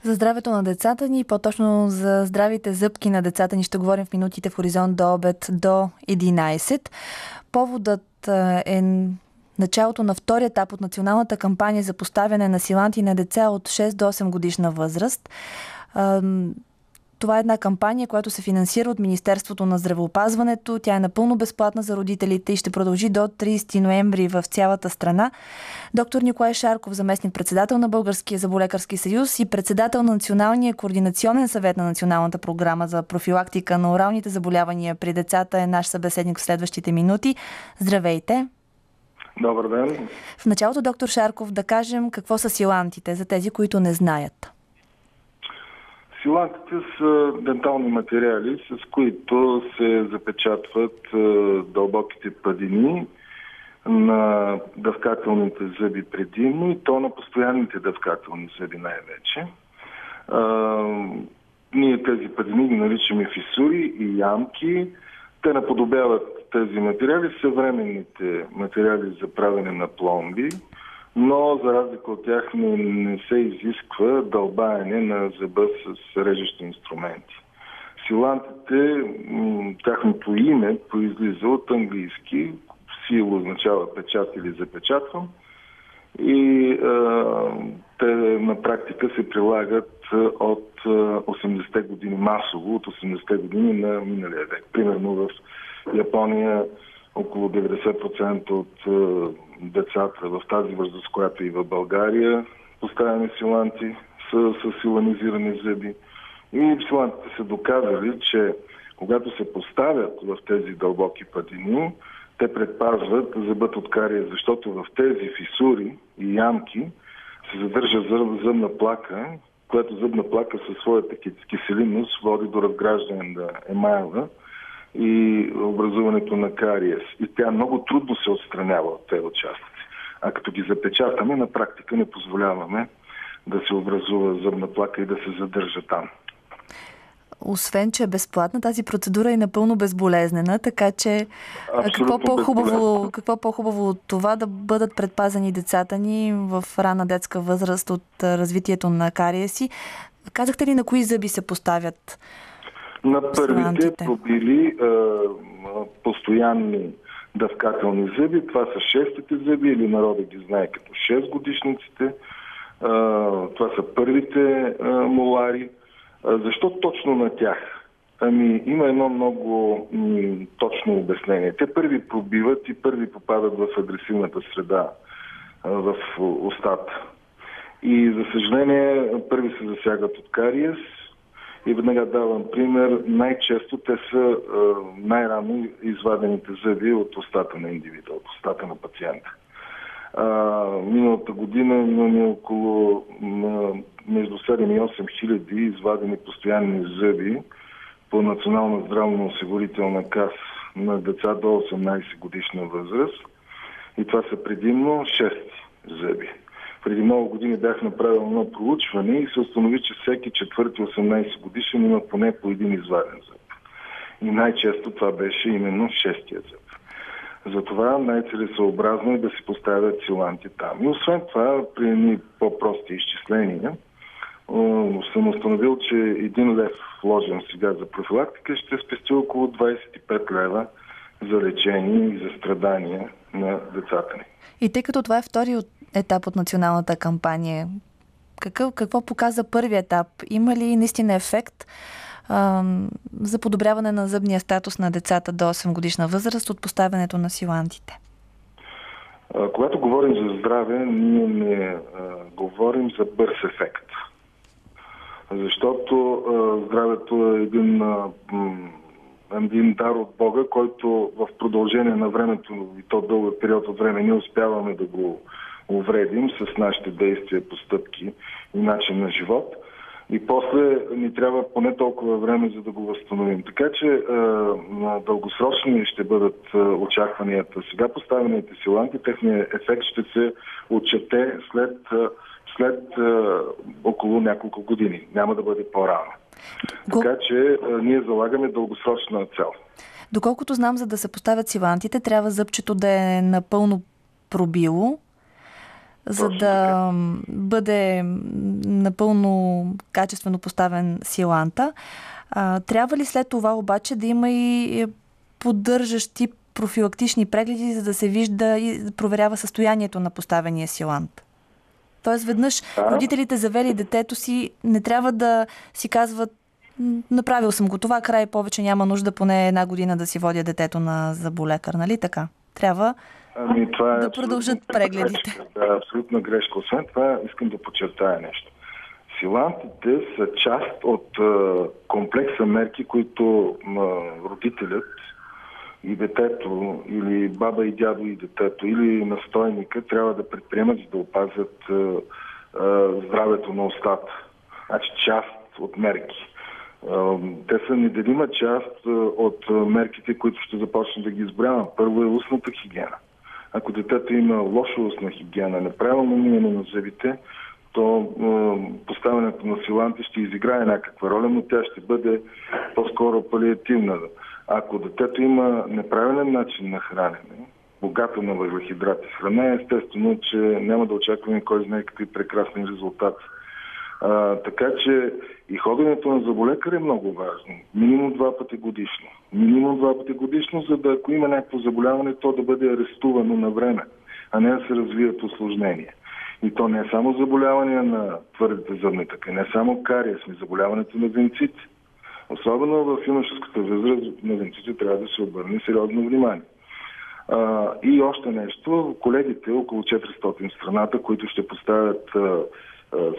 За здравето на децата ни и по-точно за здравите зъбки на децата ни ще говорим в минутите в Хоризонт до обед до 11. Поводът е началото на втория етап от националната кампания за поставяне на силанти на деца от 6 до 8 годишна възраст. Това е една кампания, която се финансира от Министерството на здравеопазването. Тя е напълно безплатна за родителите и ще продължи до 30 ноември в цялата страна. Доктор Николай Шарков, заместник-председател на Българския зъболекарски съюз и председател на Националния координационен съвет на Националната програма за профилактика на оралните заболявания при децата, е наш събеседник в следващите минути. Здравейте! Добър ден! В началото, доктор Шарков, да кажем какво са силантите за тези, които не знаят. Силантите са дентални материали, с които се запечатват дълбоките падини на дъвкателните зъби предимно и то на постоянните дъвкателни зъби най-вече. Ние тези падини ги наричаме фисури и ямки. Те наподобяват тези материали съвременните материали за правене на пломби, но за разлика от тях не се изисква дълбаене на зъба с режещи инструменти. Силантите, тяхното име произлиза от английски, сил означава печат или запечатвам, и те на практика се прилагат от 80-те години масово, от 80-те години на миналия век. Примерно в Япония около 90% от децата в тази възраст, която и в България поставяме силанти с силанизирани зъби. И силантите са доказали, че когато се поставят в тези дълбоки падини, те предпазват зъбът от кариес, защото в тези фисури и ямки се задържа зъбна плака, която зъбна плака със своята киселинност води до разграждане на емайла и образуването на кариес. И тя много трудно се отстранява от тези участъци. А като ги запечатаме, на практика не позволяваме да се образува зъбна плака и да се задържа там. Освен, че е безплатна, тази процедура е напълно безболезнена, така че какво по-хубаво от това да бъдат предпазени децата ни в ранна детска възраст от развитието на кариеси. Казахте ли на кои зъби се поставят? На първите пробили постоянни дъвкателни зъби. Това са шестите зъби, или народа ги знае като 6 годишниците. Това са първите молари. Защо точно на тях? Има едно много точно обяснение. Те първи пробиват и първи попадат в агресивната среда в устата. И за съжаление първи се засягат от кариес. И веднага давам пример. Най-често те са най-рано извадените зъби от устата на индивида, от устата на пациента. Миналата година имаме около между 7 и 8 хиляди извадени постоянни зъби по Национална здравноосигурителна каса на деца до 18 годишна възраст. И това са предимно 6 зъби. Преди много години бях направил едно проучване и се установи, че всеки четвърти 18 годишен има поне по един изваден зъб. И най-често това беше именно 6-тия зъб. Затова най-целесъобразно е да се поставят силанти там. И освен това, при едни по-прости изчисления, съм установил, че 1 лев вложен сега за профилактика ще спести около 25 лева за лечение и за страдания на децата ни. И тъй като това е втори етап от националната кампания, какво показа първи етап? Има ли наистина ефект за подобряване на зъбния статус на децата до 8 годишна възраст от поставянето на силантите? Когато говорим за здраве, ние не говорим за бърз ефект. Защото здравето е един дар от Бога, който в продължение на времето и то дълъг период от време ние успяваме да го увредим с нашите действия, постъпки и начин на живот. И после ни трябва поне толкова време, за да го възстановим. Така че дългосрочни ще бъдат очакванията. Сега поставените силанти, техният ефект ще се отчете след около няколко години. Няма да бъде по-рано. Така че ние залагаме дългосрочна цел. Доколкото знам, за да се поставят силантите, трябва зъбчето да е напълно пробило. за да бъде напълно качествено поставен силанта. Трябва ли след това обаче да има и поддържащи профилактични прегледи, за да се вижда и да проверява състоянието на поставения силант? Тоест веднъж родителите завели детето си, не трябва да си казват: направил съм го това, край, повече няма нужда поне една година да си водя детето на зъболекар, нали така? Трябва да продължат прегледите. Да, абсолютна грешка. Освен това, искам да подчертая нещо. Силантите са част от комплекса мерки, които родителят и детето, или баба и дядо и детето, или настойника трябва да предприемат, за да опазят здравето на устата. Значи част от мерки. Те са неделима част от мерките, които ще започна да ги изброявам. Първо е устната хигиена. Ако детето има лоша устна хигиена, неправилно миене на зъбите, то поставянето на силанти ще изиграе някаква роля, но тя ще бъде по-скоро палиативна. Ако детето има неправилен начин на хранене, богата на въглехидрати храна, естествено, че няма да очакваме кой знае какви прекрасни резултати. Така че и ходенето на зъболекар е много важно. Минимум 2 пъти годишно. Минимум 2 пъти годишно, за да ако има някакво заболяване, то да бъде арестувано на време, а не да се развият осложнения. И то не е само заболяване на твърдите зъбни тъкани, не е само кариес, но заболяването на венците. Особено в юношеската възраст на венците трябва да се обърне сериозно внимание. И още нещо, колегите, около 400 в страната, които ще поставят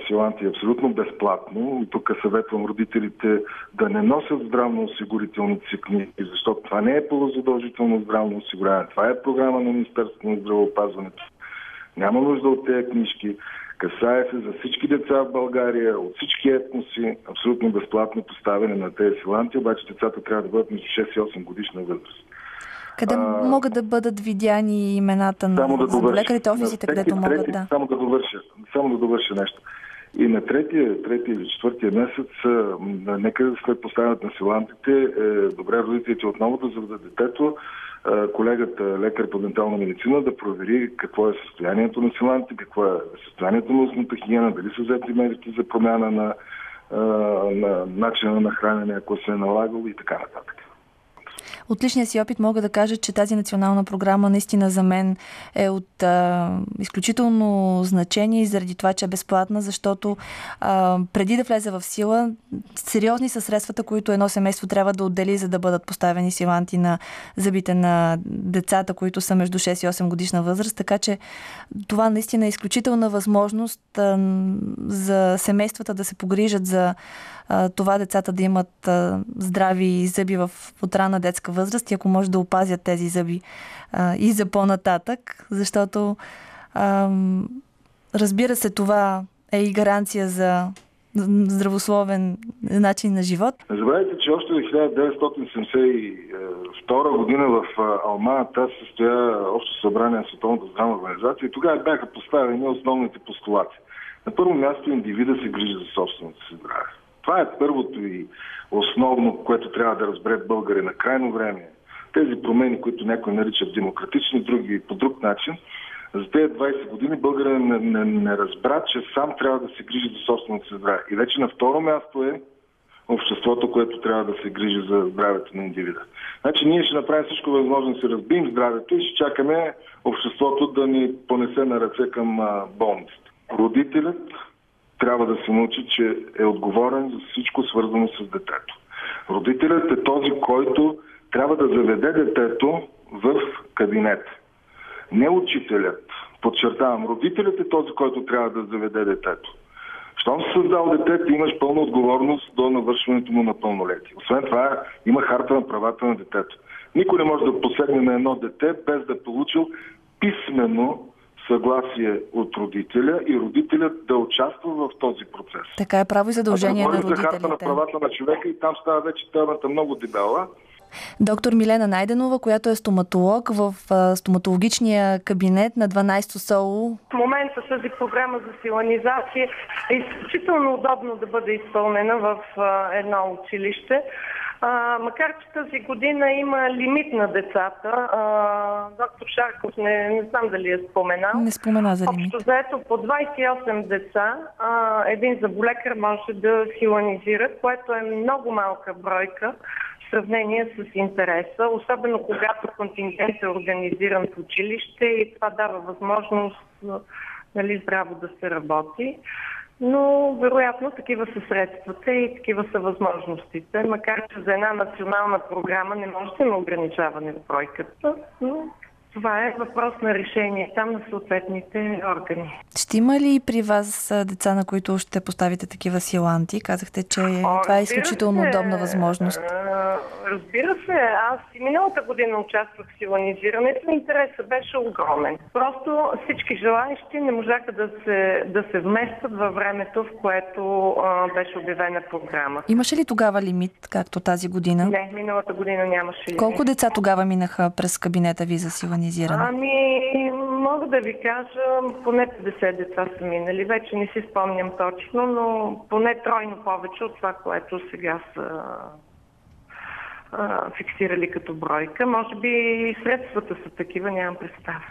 силанти абсолютно безплатно. И тук съветвам родителите да не носят здравноосигурителните си книги, защото това не е полузадължително здравно осигуряване. Това е програма на Министерството на здравеопазването. Няма нужда от тези книжки. Касае се за всички деца в България, от всички етноси, абсолютно безплатно поставяне на тези силанти, обаче децата трябва да бъдат между 6 и 8 годишна възраст. Къде могат да бъдат видяни имената на зъболекарите, офисите, където могат да... Само да довърша нещо. И на третия или четвъртия месец, нека да се поставят на силантите, добре родителите отново да заведат детето, колегата лекар по дентална медицина да провери какво е състоянието на силантите, какво е състоянието на устната хигиена, дали са взети мерки за промяна на начина на хранене, ако се е налагало и така нататък. От личния си опит мога да кажа, че тази национална програма наистина за мен е от изключително значение и заради това, че е безплатна, защото преди да влезе в сила, сериозни са средствата, които едно семейство трябва да отдели, за да бъдат поставени силанти на зъбите на децата, които са между 6 и 8 годишна възраст. Така че това наистина е изключителна възможност за семействата да се погрижат за това децата да имат здрави зъби в отрана детска възраст и ако може да опазят тези зъби и за по-нататък, защото разбира се, това е и гаранция за здравословен начин на живот. Не забравяйте, че още в 1972 година в Алмата се състоя общо събрание на Световната здравна организация и тогава бяха поставени основните постулати. На първо място индивида се грижи за собственото си здраве. Това е първото и основно, което трябва да разбере българина. Крайно време. Тези промени, които някои наричат демократични, други по друг начин, за тези 20 години българина не разбра, че сам трябва да се грижи за собственото си здраве. И вече на второ място е обществото, което трябва да се грижи за здравето на индивида. Значи ние ще направим всичко възможно да се разбием здравето и ще чакаме обществото да ни понесе на ръце към болниците. Родителят трябва да се научи, че е отговорен за всичко свързано с детето. Родителят е този, който трябва да заведе детето в кабинет. Не учителят. Подчертавам, родителят е този, който трябва да заведе детето. Щом си създал детето, имаш пълна отговорност до навършването му на пълнолетие. Освен това, има харта на правата на детето. Никой не може да посегне на едно дете, без да е получил писмено съгласие от родителя и родителят да участва в този процес. Така е право и задължение на родителите. За харта на правата на човека и там става вече темата много дебела. Доктор Милена Найденова, която е стоматолог в стоматологичния кабинет на 12-то СОУ. В момента тази програма за силанизация е изключително удобно да бъде изпълнена в едно училище. Макар че тази година има лимит на децата, доктор Шарков не знам дали е споменал. Не спомена за лимит. Общо заето по 28 деца един зъболекар може да хиланизира, което е много малка бройка в сравнение с интереса, особено когато контингент е организиран в училище и това дава възможност здраво да се работи. Но вероятно такива са средствата и такива са възможностите, макар че за една национална програма не може да има ограничаване в бройката, но това е въпрос на решение там на съответните органи. Ще има ли при вас деца, на които ще поставите такива силанти? Казахте, че това е изключително удобна възможност. Разбира се, аз и миналата година участвах в силанизирането. Интересът беше огромен. Просто всички желаещи не можаха да се вместят във времето, в което беше обявена програма. Имаше ли тогава лимит, както тази година? Не, миналата година нямаше лимит. Колко деца тогава минаха през кабинета ви за силанизиране? Мога да ви кажа, поне 50 деца са минали. Вече не си спомням точно, но поне тройно повече от това, което сега са фиксирали като бройка. Може би средствата са такива, нямам представа.